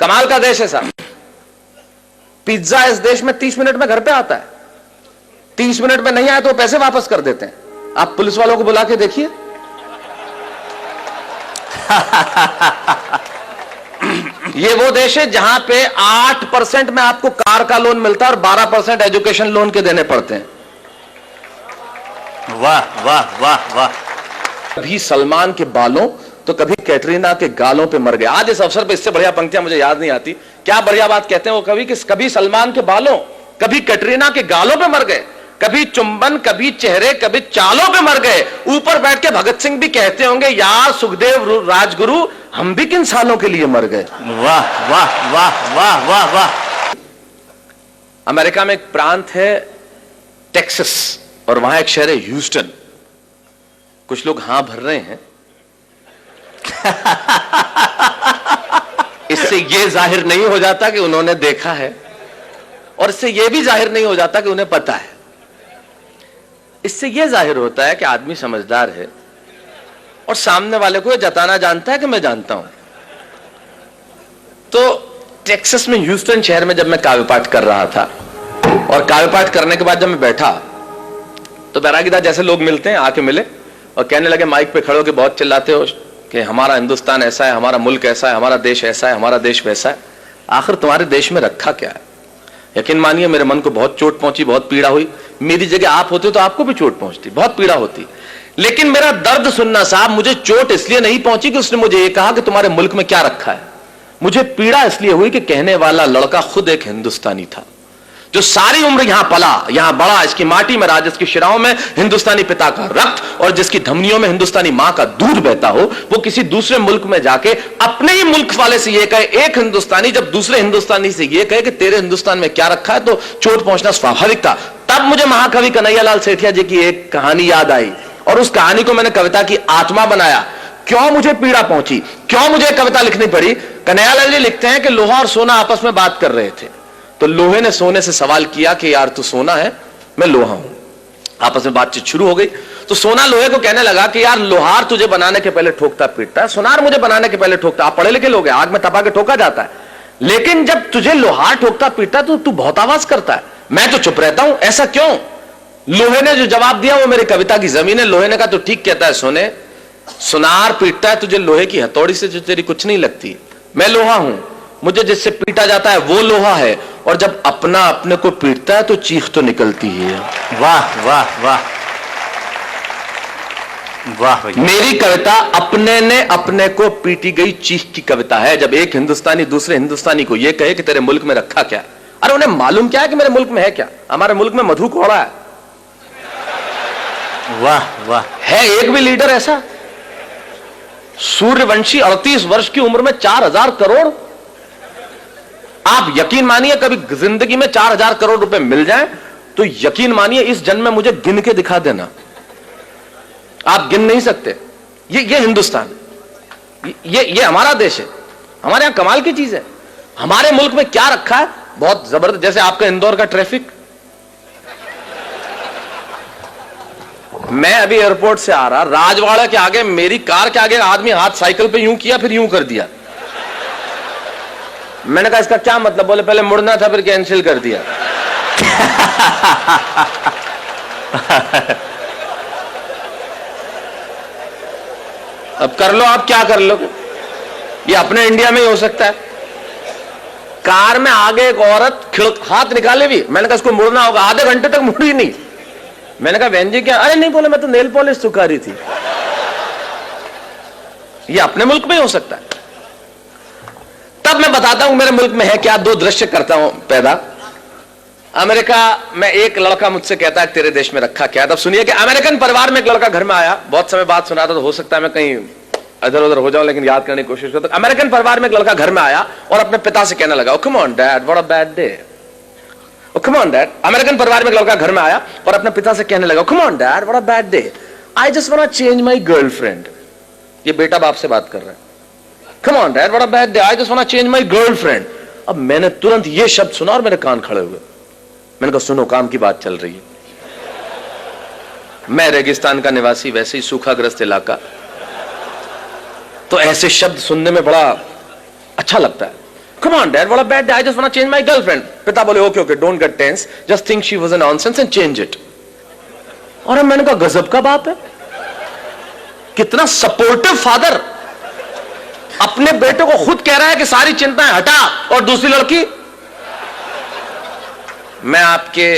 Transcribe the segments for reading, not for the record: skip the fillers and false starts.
कमाल का देश है साहब। पिज्जा इस देश में 30 मिनट में घर पे आता है। 30 मिनट में नहीं आए तो पैसे वापस कर देते हैं। आप पुलिस वालों को बुला के देखिए। ये वो देश है जहां पे 8% में आपको कार का लोन मिलता है और 12% एजुकेशन लोन के देने पड़ते हैं। वाह वाह वाह वाह। कभी सलमान के बालों तो कभी कैटरीना के गालों पे मर गए। आज इस अवसर पे इससे बढ़िया पंक्तियां मुझे याद नहीं आती। क्या बढ़िया बात कहते हैं वो कवि कि कभी सलमान के बालों कभी कैटरीना के गालों पे मर गए, कभी चुंबन कभी चेहरे कभी चालों पे मर गए। ऊपर बैठ के भगत सिंह भी कहते होंगे यार सुखदेव राजगुरु हम भी किन सालों के लिए मर गए। वाह वाह वाह वाह वाह वाह। अमेरिका में एक प्रांत है टेक्सास और वहां एक शहर है ह्यूस्टन। कुछ लोग हां भर रहे हैं। इससे यह जाहिर नहीं हो जाता कि उन्होंने देखा है और इससे यह भी जाहिर नहीं हो जाता कि उन्हें पता है। इससे यह जाहिर होता है कि आदमी समझदार है और सामने वाले को यह जताना जानता है कि मैं जानता हूं। तो टेक्सास में ह्यूस्टन शहर में जब मैं काव्य पाठ कर रहा था और काव्य पाठ करने के बाद जब मैं बैठा तो बैरागीदार जैसे लोग मिलते हैं आके मिले और कहने लगे माइक पे खड़े होकर बहुत चिल्लाते हो कि हमारा हिंदुस्तान ऐसा है, हमारा मुल्क ऐसा है, हमारा देश ऐसा है, हमारा देश वैसा है। आखिर तुम्हारे देश में रखा क्या है? यकीन मानिए मेरे मन को बहुत चोट पहुंची, बहुत पीड़ा हुई। मेरी जगह आप होते तो आपको भी चोट पहुंचती, बहुत पीड़ा होती। लेकिन मेरा दर्द सुनना साहब, मुझे चोट इसलिए नहीं पहुंची कि उसने मुझे ये कहा कि तुम्हारे मुल्क में क्या रखा है। मुझे पीड़ा इसलिए हुई कि कहने वाला लड़का खुद एक हिंदुस्तानी था जो सारी उम्र यहां पला, यहां बड़ा, इसकी माटी में रहा, जिसकी शिराओं में हिंदुस्तानी पिता का रक्त और जिसकी धमनियों में हिंदुस्तानी मां का दूध बहता हो, वो किसी दूसरे मुल्क में जाके अपने ही मुल्क वाले से ये कहे, एक हिंदुस्तानी जब दूसरे हिंदुस्तानी से ये कहे कि तेरे हिंदुस्तान में क्या रखा है, तो चोट पहुंचना स्वाभाविक था। तब मुझे महाकवि कन्हैयालाल सेठिया जी की एक कहानी याद आई और उस कहानी को मैंने कविता की आत्मा बनाया। क्यों मुझे पीड़ा पहुंची, क्यों मुझे कविता लिखनी पड़ी? कन्हैयालाल जी लिखते हैं कि लोहा और सोना आपस में बात कर रहे थे, तो लोहे ने सोने से सवाल किया कि यार तू सोना है, मैं लोहा हूं। आपस में बातचीत शुरू हो गई तो सोना लोहे को कहने लगा कि यार लोहार तुझे बनाने के पहले ठोकता पीटता है, सोनार मुझे बनाने के पहले ठोकता। आप पढ़े लिखे लोग हैं, आग में तपा के ठोका जाता है, लेकिन जब तुझे लोहार ठोकता पीटता है तो तू बहुत आवाज करता है, मैं तो चुप रहता हूं, ऐसा क्यों? लोहे ने जो जवाब दिया वो मेरी कविता की जमीन है। लोहे ने कहा तो ठीक कहता है सोने, सुनार पीटता है तुझे लोहे की हथौड़ी से जो तेरी कुछ नहीं लगती, मैं लोहा हूं, मुझे जिससे पीटा जाता है वो लोहा है, और जब अपना अपने को पीटता है तो चीख तो निकलती है। वाह वाह वाह वाह। मेरी कविता अपने ने अपने को पीटी गई चीख की कविता है। जब एक हिंदुस्तानी दूसरे हिंदुस्तानी को यह कहे कि तेरे मुल्क में रखा क्या, अरे उन्हें मालूम क्या है कि मेरे मुल्क में है क्या? हमारे मुल्क में मधु कोड़ा है। वाह वाह। है एक भी लीडर ऐसा? सूर्यवंशी 38 वर्ष की उम्र में 4000 करोड़। आप यकीन मानिए कभी जिंदगी में 4000 करोड़ रुपए मिल जाए तो यकीन मानिए इस जन्म में मुझे गिन के दिखा देना, आप गिन नहीं सकते। ये हिंदुस्तान, ये हमारा देश है, हमारे यहां कमाल की चीज है। हमारे मुल्क में क्या रखा है, बहुत जबरदस्त। जैसे आपका इंदौर का ट्रैफिक, मैं अभी एयरपोर्ट से आ रहा, राजवाड़ा के आगे मेरी कार के आगे आदमी हाथ साइकिल पे यूं किया फिर यूं कर दिया। मैंने कहा इसका क्या मतलब? बोले पहले मुड़ना था फिर कैंसिल कर दिया। अब कर लो, आप क्या कर लो, ये अपने इंडिया में ही हो सकता है। कार में आगे एक औरत हाथ निकाले भी, मैंने कहा इसको मुड़ना होगा, आधे घंटे तक मुड़ी नहीं। मैंने कहा बहन जी क्या? अरे नहीं, बोले मैं तो नेल पॉलिश सुखा रही थी। ये अपने मुल्क में ही हो सकता है। तब मैं बताता हूं मेरे मुल्क में है क्या। दो दृश्य करता हूं पैदा। अमेरिका में एक लड़का मुझसे कहता है तेरे देश में रखा क्या है। तब सुनिए कि अमेरिकन परिवार में एक लड़का घर में आया, बहुत समय बाद सुना था तो हो सकता है मैं कहीं इधर उधर हो जाऊं, लेकिन याद करने की कोशिश करता। अमेरिकन परिवार में एक लड़का घर में आया और अपने पिता से कहने लगा, come on dad what a bad day. Come on dad. American परिवार में एक लड़का घर में आया और अपने पिता से कहने लगा, come on dad what a bad day, I just want to change my girlfriend. ये बेटा बाप से बात कर रहा है। Come on dad what a bad day, I just want to change my girlfriend. अब मैंने तुरंत ये शब्द सुना और मेरे कान खड़े हुए। मैंने कहा सुनो, काम की बात चल रही है। मैं रेगिस्तान का निवासी, वैसे ही सूखाग्रस्त इलाका, तो ऐसे शब्द सुनने में बड़ा अच्छा लगता है। Come on, Dad, what a bad day. I just want to change my girlfriend. पिता बोले, okay, okay, don't get tense. Just think she was a nonsense and change it. और मैंने कहा गजब का बाप है, कितना सपोर्टिव फादर, अपने बेटे को खुद कह रहा है कि सारी चिंताएं हटा और दूसरी लड़की। मैं आपके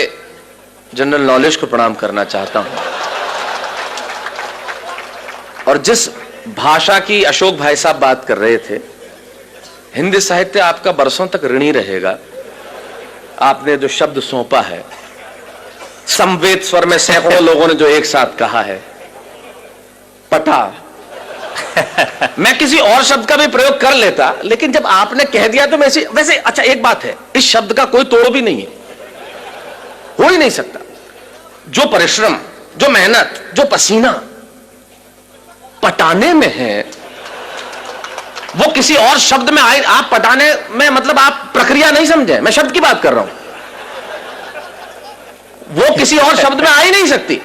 जनरल नॉलेज को प्रणाम करना चाहता हूं, और जिस भाषा की अशोक भाई साहब बात कर रहे थे, हिंदी साहित्य आपका बरसों तक ऋणी रहेगा। आपने जो शब्द सौंपा है, समवेत स्वर में सैकड़ों लोगों ने जो एक साथ कहा है, पटा। मैं किसी और शब्द का भी प्रयोग कर लेता, लेकिन जब आपने कह दिया तो वैसे अच्छा एक बात है, इस शब्द का कोई तोड़ भी नहीं है, हो ही नहीं सकता। जो परिश्रम, जो मेहनत, जो पसीना पटाने में है, वो किसी और शब्द में आए। आप पटाने में मतलब आप प्रक्रिया नहीं समझे, मैं शब्द की बात कर रहा हूं, वो किसी और शब्द में आ ही नहीं सकती।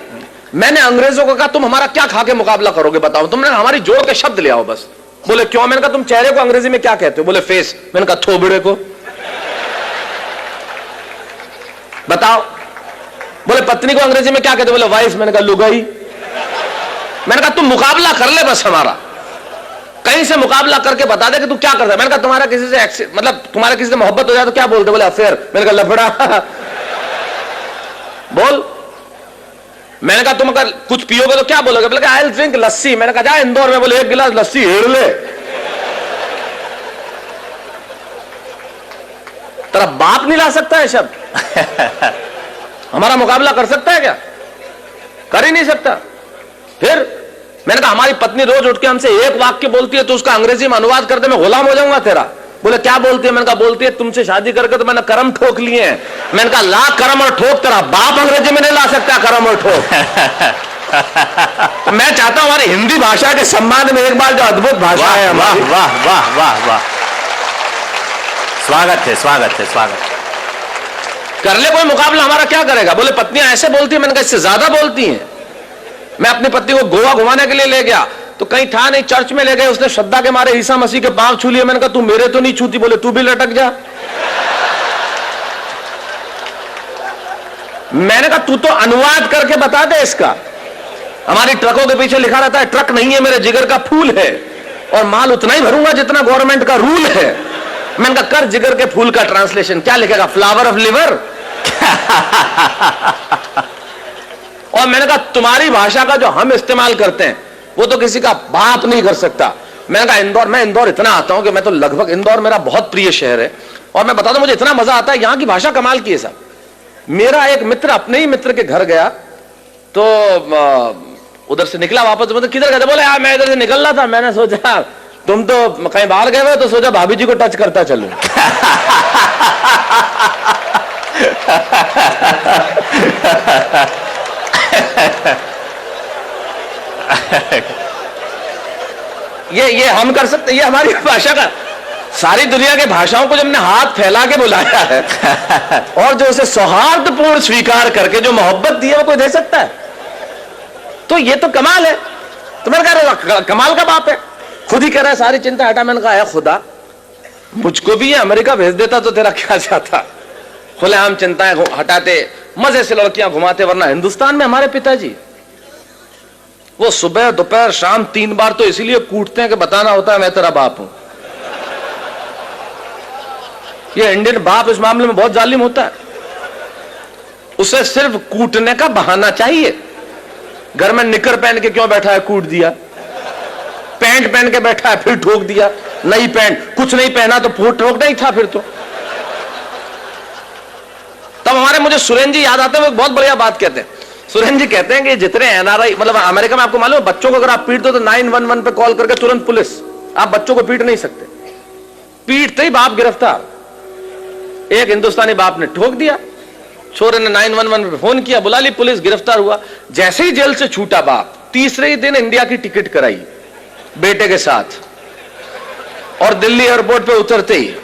मैंने अंग्रेजों को कहा तुम हमारा क्या खा के मुकाबला करोगे बताओ, तुमने हमारी जोड़ के शब्द ले आओ बस। बोले क्यों? मैंने कहा तुम चेहरे को अंग्रेजी में क्या कहते हो? बोले फेस। मैंने कहा थोबड़े को बताओ। बोले पत्नी को अंग्रेजी में क्या कहते हो? बोले वाइफ। मैंने कहा लुगाई। मैंने कहा तुम मुकाबला कर ले बस हमारा, कहीं से मुकाबला करके बता दे कि तू क्या करता है। मैंने कहा तुम्हारा किसी से मतलब तुम्हारा किसी से मोहब्बत हो जाए तो क्या बोलते? बोले अफेयर। मैंने कहा लफड़ा। बोल। मैंने कहा तुम अगर कुछ पियोगे तो क्या बोलोगे? बोले आई विल ड्रिंक लस्सी। मैंने कहा जा इंदौर में, बोले एक गिलास लस्सी हेड़ ले। तेरा बाप नहीं ला सकता है शब्द, हमारा मुकाबला कर सकता है क्या? कर ही नहीं सकता। फिर मैंने कहा हमारी पत्नी रोज उठ के हमसे एक वाक्य बोलती है तो उसका अंग्रेजी में अनुवाद कर दे, मैं गुलाम हो जाऊंगा तेरा। बोले क्या बोलती है? मैंने कहा बोलती है तुमसे शादी करके तो मैंने करम ठोक लिए हैं। मैंने कहा ला करम और ठोक, तेरा बाप अंग्रेजी में नहीं ला सकता करम और ठोक। मैं चाहता हूं हमारी हिंदी भाषा के सम्मान में एक बार जो अद्भुत भाषा है हमारी, वाह वाह वाह वाह, स्वागत है स्वागत है स्वागत। कर ले कोई मुकाबला, हमारा क्या करेगा? बोले पत्नियां ऐसे बोलती है। मैंने कहा इससे ज्यादा बोलती हैं। मैं अपनी पत्नी को गोवा घुमाने के लिए ले गया तो कहीं था नहीं, चर्च में ले गए, उसने श्रद्धा के मारे ईसा मसीह के पांव छू लिए। मैंने कहा तू मेरे तो नहीं छूती। बोले तू भी लटक जा। मैंने कहा तू तो अनुवाद करके बता दे इसका। हमारी ट्रकों के पीछे लिखा रहता है ट्रक नहीं है मेरे जिगर का फूल है, और माल उतना ही भरूंगा जितना गवर्नमेंट का रूल है। मैंने कहा कर जिगर के फूल का ट्रांसलेशन, क्या लिखेगा? Flower of liver. और मैंने कहा तुम्हारी भाषा का जो हम इस्तेमाल करते हैं वो तो किसी का बाप नहीं कर सकता। मैंने कहा इंदौर, मैं इंदौर इतना आता हूं कि मैं तो लगभग, इंदौर मेरा बहुत प्रिय शहर है, और मैं बता दूं मुझे इतना मजा आता है, यहां की भाषा कमाल की है साहब। मेरा एक मित्र अपने ही मित्र के घर गया तो उधर से निकला वापस, मतलब किधर गए? बोले यार मैं इधर से निकल रहा था, मैंने सोचा तुम तो कहीं बाहर गए हुए तो सोचा भाभी जी को टच करता चलूं। ये हम कर सकते, ये हमारी भाषा का, सारी दुनिया के भाषाओं को जब हमने हाथ फैला के बुलाया है और जो उसे सौहार्दपूर्ण स्वीकार करके जो मोहब्बत दी है वो कोई दे सकता है? तो ये तो कमाल है। तो मैंने कहा कमाल का बाप है, खुद ही कह रहा है सारी चिंता हटा। मैंने कहा है खुदा मुझको भी ये अमेरिका भेज देता तो तेरा क्या जाता? खुलेआम चिंताएं हटाते, मजे से लड़कियां घुमाते, वरना हिंदुस्तान में हमारे पिताजी वो सुबह दोपहर शाम 3 बार तो इसीलिए कूटते हैं कि बताना होता है मैं तेरा बाप हूं। ये इंडियन बाप इस मामले में बहुत जालिम होता है, उसे सिर्फ कूटने का बहाना चाहिए। घर में निकर पहन के क्यों बैठा है? कूट दिया। पैंट पहन के बैठा है, फिर ठोक दिया। नई पैंट, कुछ नहीं पहना तो फूट ठोकना ही था फिर तो। तब हमारे मुझे सुरेन जी याद आते हैं, वो बहुत बढ़िया बात कहते हैं। सुरेन जी कहते हैं कि जितने एनआरआई, मतलब अमेरिका में आपको मालूम है बच्चों को अगर आप पीट दो तो 911 पे कॉल करके तुरंत पुलिस, आप बच्चों को पीट नहीं सकते। पीटते ही बाप गिरफ्तार। एक हिंदुस्तानी बाप ने ठोक दिया, छोरे ने 911 पे फोन किया, बुला ली पुलिस, गिरफ्तार हुआ। जैसे ही जेल से छूटा बाप, तीसरे ही दिन इंडिया की टिकट कराई बेटे के साथ, और दिल्ली एयरपोर्ट पे उतरते ही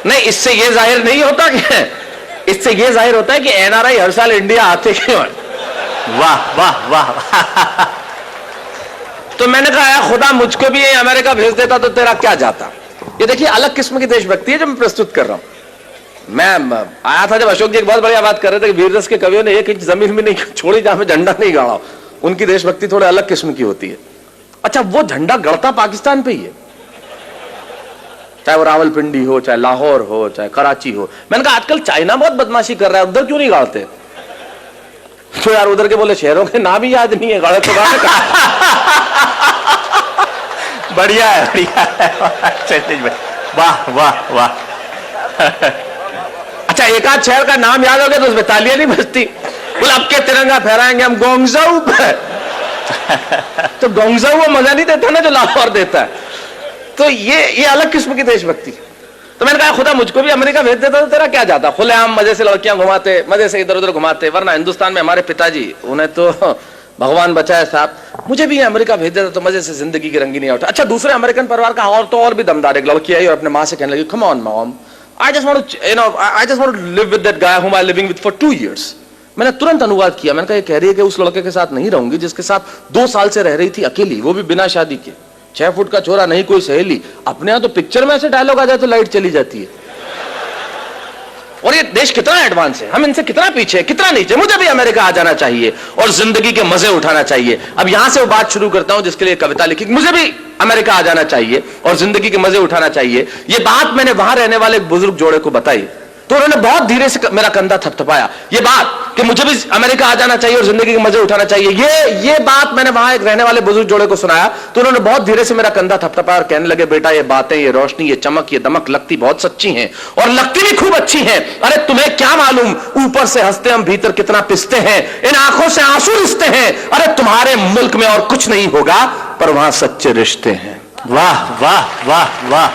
नहीं, इससे यह जाहिर नहीं होता कि, इससे यह जाहिर होता है कि एनआरआई हर साल इंडिया आते क्यों। वाह वाह वाह। तो मैंने कहा यार खुदा मुझको भी अमेरिका भेज देता तो तेरा क्या जाता। ये देखिए अलग किस्म की देशभक्ति है जो मैं प्रस्तुत कर रहा हूं। मैं आया था जब अशोक जी एक बहुत बढ़िया बात कर रहे थे कि वीर रस के कवियों ने एक इंच जमीन भी नहीं छोड़ी जहां में झंडा नहीं गाड़ा। उनकी देशभक्ति थोड़े अलग किस्म की होती है। अच्छा, वो झंडा गड़ता पाकिस्तान पे ही है, चाहे वो रावलपिंडी हो, चाहे लाहौर हो, चाहे कराची हो। मैंने कहा आजकल चाइना बहुत बदमाशी कर रहा है, उधर क्यों नहीं गाड़ते? तो यार उधर के बोले शहरों के नाम ही याद नहीं है, गाड़े तो गाड़े बढ़िया है, बढ़िया है। वाह वाह वाह। अच्छा, एक आध शहर का नाम याद हो गया तो उसमें तालियां नहीं बजती। बोले अब के तिरंगा फहराएंगे हम गोंगजाऊ पे। तो गोंगजाऊ वो मजा नहीं देता ना जो लाहौर देता है। तो ये अलग किस्म की देशभक्ति। तो मैंने कहा खुदा मुझको भी अमेरिका भेज देता तो तेरा क्या जाता। खुलेआम मजे से लड़कियां घुमाते, मजे से इधर उधर घुमाते। वरना हिंदुस्तान में हमारे पिताजी, उन्हें तो भगवान बचाए साहब, मुझे भी अमेरिका भेज देता तो मजे से जिंदगी की रंगी नहीं उठा। अच्छा, दूसरे अमेरिकन परिवार का और भी दमदार एक लड़की आई और अपने माँ से कहने लगी, come on mom, I just want to live with that guy whom I'm living with for 2 years. मैंने तुरंत अनुवाद किया। मैंने कहा ये कह रही है कि उस लड़के के साथ नहीं रहूंगी जिसके साथ 2 साल से रह रही थी अकेली, वो भी बिना शादी के। 6 फुट का छोरा, नहीं कोई सहेली। अपने यहां तो पिक्चर में ऐसे डायलॉग आ जाए तो लाइट चली जाती है। और ये देश कितना एडवांस है, हम इनसे कितना पीछे, कितना नीचे। मुझे भी अमेरिका आ जाना चाहिए और जिंदगी के मजे उठाना चाहिए। अब यहां से वो बात शुरू करता हूं जिसके लिए कविता लिखी। मुझे भी अमेरिका आ जाना चाहिए और जिंदगी के मजे उठाना चाहिए। ये बात मैंने वहां रहने वाले एक बुजुर्ग जोड़े को बताई तो उन्होंने बहुत धीरे से मेरा कंधा थपथपाया। ये बात कि मुझे भी अमेरिका आ जाना चाहिए और जिंदगी के मजे उठाना चाहिए, ये बात मैंने वहां एक रहने वाले बुजुर्ग जोड़े को सुनाया तो उन्होंने बहुत धीरे से मेरा कंधा थपथपाया और कहने लगे, बेटा ये बातें, ये रोशनी, ये चमक, ये दमक लगती बहुत सच्ची हैं और लगती भी खूब अच्छी हैं। अरे तुम्हें क्या मालूम, ऊपर से हंसते हम भीतर कितना पिसते हैं, इन आंखों से आंसू रिसते हैं। अरे तुम्हारे मुल्क में और कुछ नहीं होगा पर वहां सच्चे रिश्ते हैं। वाह वाह वाह वाह,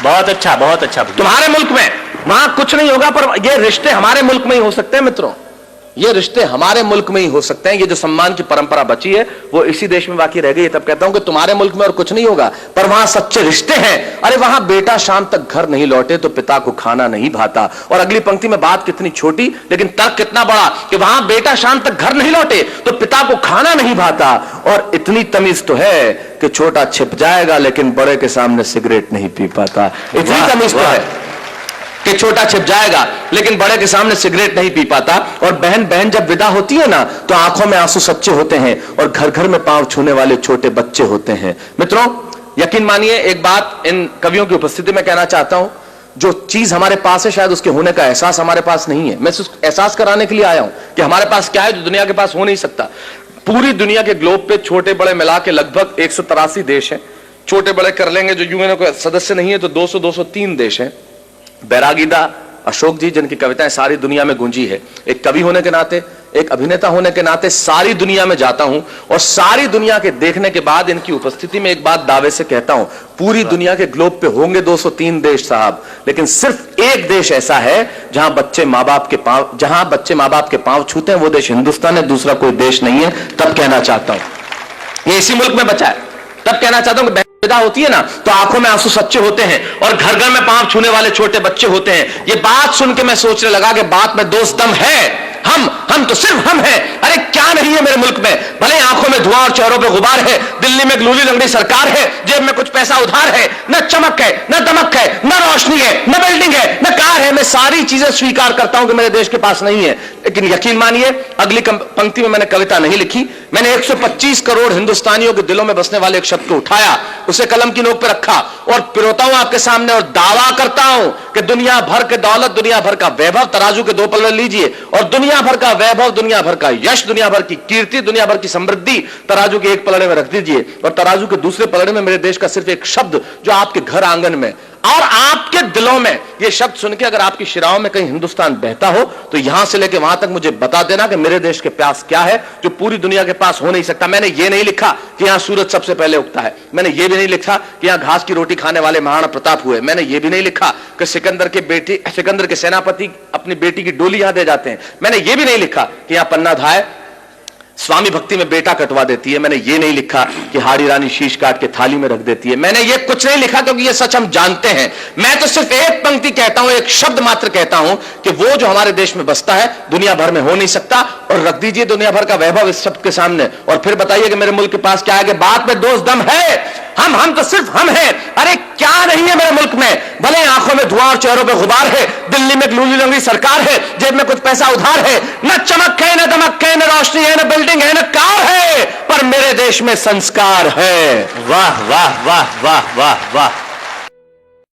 बहुत अच्छा, बहुत अच्छा। तुम्हारे मुल्क में वहां कुछ नहीं होगा पर ये रिश्ते हमारे मुल्क में ही हो सकते हैं मित्रों, ये रिश्ते हमारे मुल्क में ही हो सकते हैं। ये जो सम्मान की परंपरा बची है वो इसी देश में बाकी रह गई है। तब कहता हूं कि तुम्हारे मुल्क में और कुछ नहीं होगा पर वहां सच्चे रिश्ते हैं। अरे वहां बेटा शाम तक घर नहीं लौटे तो पिता को खाना नहीं भाता। और अगली पंक्ति में बात कितनी छोटी लेकिन तर्क कितना बड़ा कि वहां बेटा शाम तक घर नहीं लौटे तो पिता को खाना नहीं भाता। और इतनी तमीज तो है कि छोटा छिप जाएगा लेकिन बड़े के सामने सिगरेट नहीं पी पाता। इतनी तमीज तो है कि छोटा छिप जाएगा लेकिन बड़े के सामने सिगरेट नहीं पी पाता। और बहन बहन जब विदा होती है ना तो आंखों में आंसू सच्चे होते हैं और घर घर में पांव छूने वाले छोटे बच्चे होते हैं। मित्रों यकीन मानिए एक बात इन कवियों की उपस्थिति में कहना चाहता हूं, जो चीज हमारे पास है शायद उसके होने का एहसास हमारे पास नहीं है। मैं सिर्फ एहसास कराने के लिए आया हूं कि हमारे पास क्या है जो दुनिया के पास हो नहीं सकता। पूरी दुनिया के ग्लोब पे छोटे बड़े मिला के लगभग 183 देश हैं। छोटे बड़े कर लेंगे जो यूएनओ के सदस्य नहीं है तो 203 देश हैं। बैरागीदा अशोक जी जिनकी कविताएं सारी दुनिया में गूंजी है, एक कवि होने के नाते, एक अभिनेता होने के नाते सारी दुनिया में जाता हूं और सारी दुनिया के देखने के बाद इनकी उपस्थिति में एक बात दावे से कहता हूं, पूरी दुनिया के ग्लोब पे होंगे 203 देश साहब, लेकिन सिर्फ एक देश ऐसा है जहां बच्चे मां बाप के पांव छूते हैं, वो देश हिंदुस्तान है, दूसरा कोई देश नहीं है। तब कहना चाहता हूं ये इसी मुल्क में बचा है। तब कहना चाहता हूं कि विदा होती है ना तो आंखों में आंसू सच्चे होते हैं और घर घर में पांव छूने वाले छोटे बच्चे होते हैं। ये बात सुन के मैं सोचने लगा कि बात में दोस्त दम है। हम तो सिर्फ हम हैं। अरे क्या नहीं है मेरे मुल्क में, भले आंखों में धुआं और चेहरों पे गुबार है, दिल्ली में एक लूली लंगड़ी सरकार है, जेब में कुछ पैसा उधार है, न चमक है, न दमक है, न रोशनी है, न बिल्डिंग है, न कार है। मैं सारी चीजें स्वीकार करता हूं कि मेरे देश के पास नहीं है, लेकिन यकीन मानिए अगली पंक्ति में मैंने कविता नहीं लिखी। मैंने 125 करोड़ हिंदुस्तानियों के दिलों में बसने वाले एक शब्द को उठाया, उसे कलम की नोक पर रखा और पिरोता हूं आपके सामने और दावा करता हूं कि दुनिया भर के दौलत, दुनिया भर का वैभव तराजू के 2 पलड़े लीजिए और दुनिया भर का वैभव, दुनिया भर का यश, दुनिया भर की कीर्ति, दुनिया भर की समृद्धि तराजू के एक पलड़े में रख दीजिए और तराजू के दूसरे पलड़े में मेरे देश का सिर्फ एक शब्द जो आपके घर आंगन में और आपके दिलों में, ये शब्द सुन के अगर आपकी शिराओं में कहीं हिंदुस्तान बहता हो तो यहां से लेकर वहां तक मुझे बता देना कि मेरे देश के प्यास क्या है जो पूरी दुनिया के पास हो नहीं सकता। मैंने ये नहीं लिखा कि यहां सूरज सबसे पहले उगता है, मैंने ये भी नहीं लिखा कि यहां घास की रोटी खाने वाले महाराणा प्रताप हुए, मैंने ये भी नहीं लिखा कि सिकंदर के सेनापति अपनी बेटी की डोली यहां दे जाते हैं, मैंने ये भी नहीं लिखा कि यहां पन्ना धाय स्वामी भक्ति में बेटा कटवा देती है। मैंने ये नहीं लिखा कि हाड़ी रानी शीश काट के थाली में रख देती है। मैंने ये कुछ नहीं लिखा क्योंकि ये सच हम जानते हैं। मैं तो सिर्फ एक पंक्ति कहता हूं, एक शब्द मात्र कहता हूं कि वो जो हमारे देश में बसता है दुनिया भर में हो नहीं सकता। और रख दीजिए दुनिया भर का वैभव इस शब्द के सामने और फिर बताइए कि मेरे मुल्क के पास क्या है, कि बात में दोष दम है। हम तो सिर्फ हम हैं। अरे क्या नहीं है मेरे मुल्क में, भले आंखों में धुआं और चेहरों पे गुबार है, दिल्ली में एक लूली लंगड़ी सरकार है, जेब में कुछ पैसा उधार है, न चमक है, न दमक है, न रोशनी है, न बिल्डिंग है, न कार है, पर मेरे देश में संस्कार है। वाह वाह वाह वाह वाह वाह।